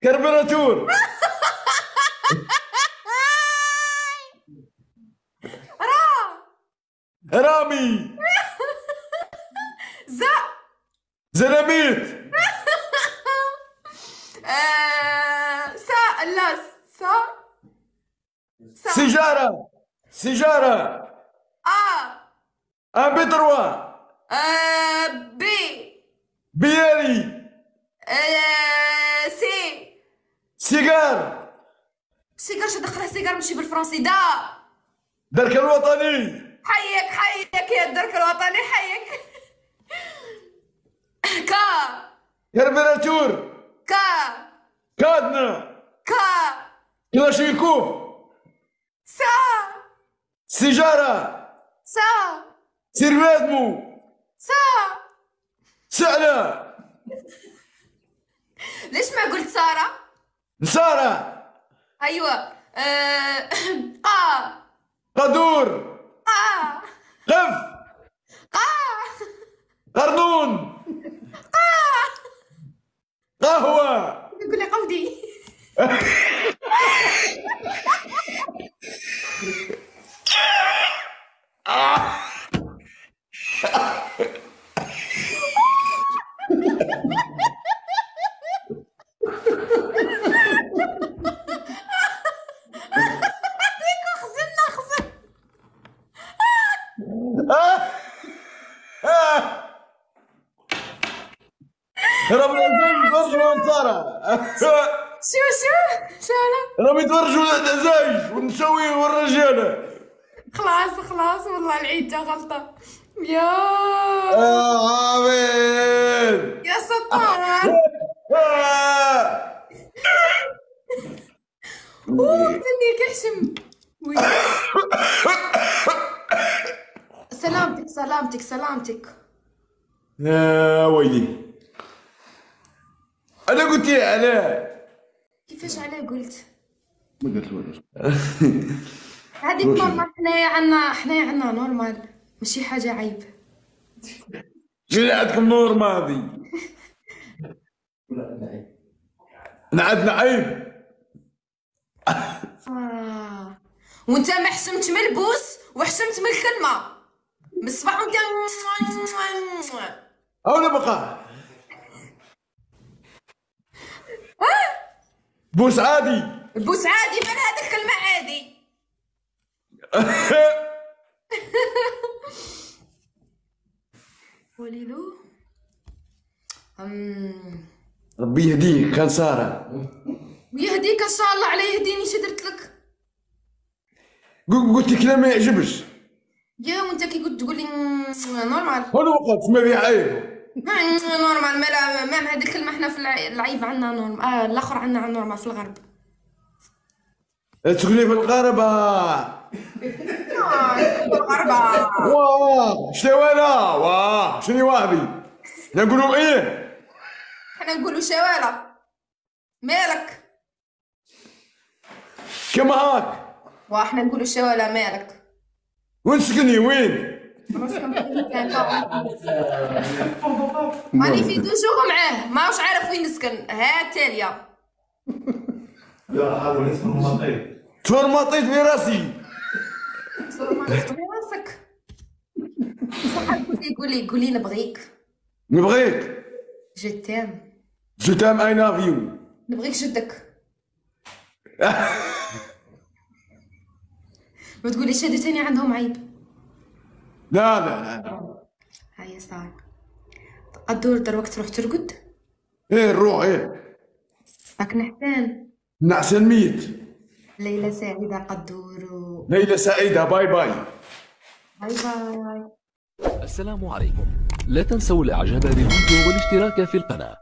كربراتور. رامي. زلميت. لا سيجارة. بتروا. بيالي. سيجار. شو دخل سيجار ماشي بالفرنسي درك الوطني. حيك يا الدرك الوطني حيك. كربراتور. كادنا. كلاشينكوف. سيجارة. سيرفادمو. سعلة. ليش ما قلت سارة. ايوه. قدور. قف. قرنون. قهوة. تقول لي قودي. رامي يتفرجوا سارة. شو رامي يتفرجوا العزايز ونسوي والرجالة. خلاص والله العيد جا غلطة. يا عابد. يا ستار. استني كحشم. سلامتك. يا ويلي. أنا قلت يا علاء. كيفاش علاء قلت؟ ما قلت والو. هذيك نورمال. حنايا عنا نورمال ماشي حاجة عيب. شنو عندكم نورمال دي؟ عندنا عيب. وانت ما حشمتش من البوس وحشمت من الكلمة من الصباح وانت أو بقى بوس عادي. البوس عادي من هذه الكلمة عادي. وليدو ربي يهديك. كان سارة ويهديك ان شاء الله. على يهديني شو درت لك؟ قلت كلام ما يعجبش. يا وانت كي قلت تقول لي نورمال. هو وقت ما فيه عيب. نورمال ما هذه الكلمة احنا في العيب عندنا نورمال. الاخر عندنا نورمال في الغرب. تقولي في الغربة. الغربة. واه شتوالا. واه شنو واهبي. نقولوا ايه؟ احنا نقولوا شوالة. مالك؟ كما هاك. واحنا نقولوا شوالة. مالك؟ وين تسكني وين؟ راني في دوجور معاه ماهوش عارف وين نسكن. ها تالية. تفرمطيت في راسي. تفرمطيت في راسك. صاحبك قولي نبغيك. جو تام اي لاف يو. نبغيك جدك. ما تقوليش هادو تاني عندهم عيب. لا. هيا صار الدور دروك تروح ترقد. ايه نروح. ايه راك نحسن. نعسن ميت. ليلة سعيدة قدورو. ليلة سعيدة. باي باي. باي. السلام عليكم. لا تنسوا الاعجاب بالفيديو والاشتراك في القناة.